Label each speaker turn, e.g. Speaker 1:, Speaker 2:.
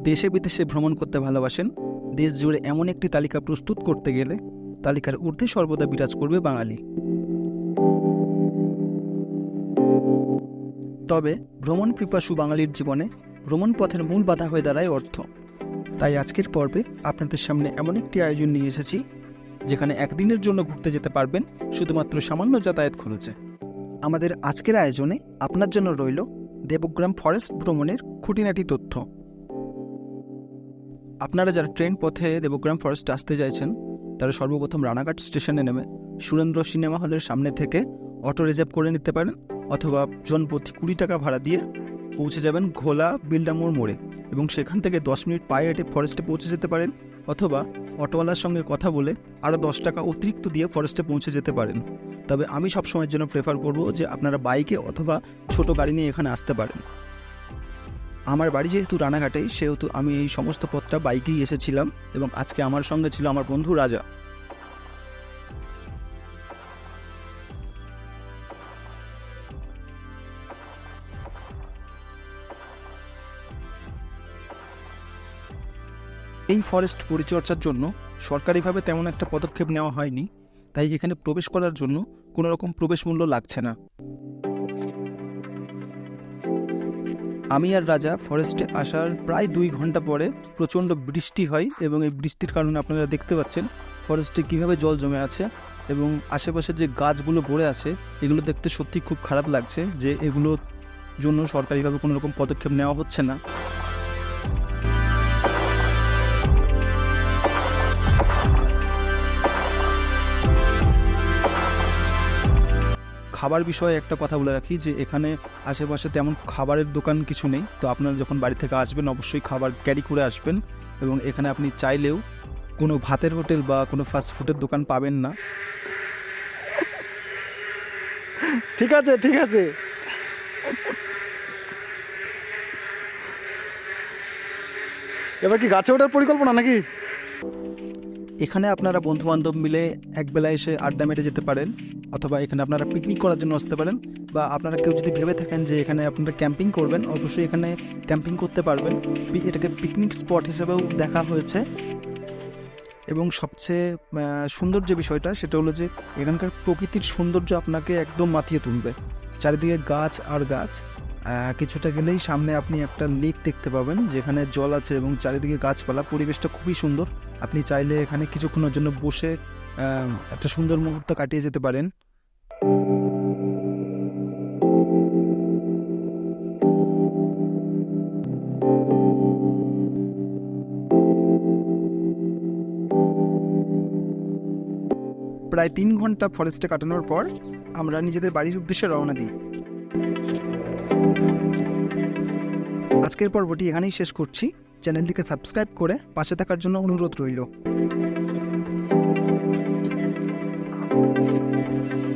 Speaker 1: দেশে বিদেশে ভ্রমণ করতে ভালোবাসেন, দেশ জুড়ে এমন একটি তালিকা প্রস্তুত করতে গেলে তালিকার ঊর্ধ্বে সর্বদা বিরাজ করবে বাঙালি। তবে ভ্রমণ পিপাসু বাঙালির জীবনে ভ্রমণ পথের মূল বাধা হয়ে দাঁড়ায় অর্থ। তাই আজকের পর্বে আপনাদের সামনে এমন একটি আয়োজন নিয়ে এসেছি যেখানে একদিনের জন্য ঘুরতে যেতে পারবেন শুধুমাত্র সামান্য যাতায়াত খরচে। আমাদের আজকের আয়োজনে আপনার জন্য রইল দেবগ্রাম ফরেস্ট ভ্রমণের খুঁটিনাটি তথ্য। আপনারা যারা ট্রেন পথে দেবগ্রাম ফরেস্ট আসতে চাইছেন তারা সর্বপ্রথম রানাঘাট স্টেশনে নেমে সুরেন্দ্র সিনেমা হলের সামনে থেকে অটো রিজার্ভ করে নিতে পারেন, অথবা জনপ্রতি 20 টাকা ভাড়া দিয়ে পৌঁছে যাবেন ঘোলা বিল্ডামোড় মোড়ে এবং সেখান থেকে 10 মিনিট পায়ে হেঁটে ফরেস্টে পৌঁছে যেতে পারেন, অথবা অটোওয়ালার সঙ্গে কথা বলে আরও 10 টাকা অতিরিক্ত দিয়ে ফরেস্টে পৌঁছে যেতে পারেন। তবে আমি সবসময়ের জন্য প্রেফার করব যে আপনারা বাইকে অথবা ছোট গাড়ি নিয়ে এখানে আসতে পারেন। আমার বাড়ি যেহেতু রানাঘাটেই, সেহেতু আমি এই সমস্ত পথটা বাইকেই এসেছিলাম এবং আজকে আমার সঙ্গে ছিল আমার বন্ধু রাজা। এই ফরেস্ট পরিচর্যার জন্য সরকারিভাবে তেমন একটা পদক্ষেপ নেওয়া হয়নি, তাই এখানে প্রবেশ করার জন্য কোনো রকম প্রবেশ মূল্য লাগছে না। আমি আর রাজা ফরেস্টে আসার প্রায় 2 ঘন্টা পরে প্রচণ্ড বৃষ্টি হয় এবং এই বৃষ্টির কারণে আপনারা দেখতে পাচ্ছেন ফরেস্টে কীভাবে জল জমে আছে এবং আশেপাশে যে গাছগুলো পড়ে আছে এগুলো দেখতে সত্যি খুব খারাপ লাগছে যে এগুলোর জন্য সরকারিভাবে কোনো রকম পদক্ষেপ নেওয়া হচ্ছে না। খাবার বিষয়ে একটা কথা বলে রাখি যে এখানে আশেপাশে তেমন খাবারের দোকান কিছু নেই, তো আপনারা যখন বাড়ি থেকে আসবেন অবশ্যই খাবার ক্যারি করে আসবেন এবং এখানে আপনি চাইলেও কোনো ভাতের হোটেল বা কোনো ফাস্ট ফুডের দোকান পাবেন না।
Speaker 2: ঠিক আছে ঠিক আছে, এবার কি গাছে ওঠার পরিকল্পনা নাকি?
Speaker 1: এখানে আপনারা বন্ধুবান্ধব মিলে একবেলা এসে আড্ডা মেরে যেতে পারেন, অথবা এখানে আপনারা পিকনিক করার জন্য আসতে পারেন, বা আপনারা কেউ যদি ভেবে থাকেন যে এখানে আপনারা ক্যাম্পিং করবেন অবশ্যই এখানে ক্যাম্পিং করতে পারবেন। এটাকে পিকনিক স্পট হিসেবেও দেখা হয়েছে এবং সবচেয়ে সুন্দর যে বিষয়টা সেটা হলো যে এখানকার প্রকৃতির সৌন্দর্য আপনাকে একদম মাতিয়ে তুলবে। চারিদিকে গাছ আর গাছ, কিছুটা গেলেই সামনে আপনি একটা লেক দেখতে পাবেন যেখানে জল আছে এবং চারিদিকে গাছপালা, পরিবেশটা খুবই সুন্দর। আপনি চাইলে এখানে কিছুক্ষণের জন্য বসে একটা সুন্দর মুহূর্ত কাটিয়ে যেতে পারেন। প্রায় 3 ঘন্টা ফরেস্টে কাটানোর পর আমরা নিজেদের বাড়ির উদ্দেশ্যে রওনা দিই। আজকের পর্বটি এখানেই শেষ করছি। চ্যানেলটিকে সাবস্ক্রাইব করে পাশে থাকার জন্য অনুরোধ রইল।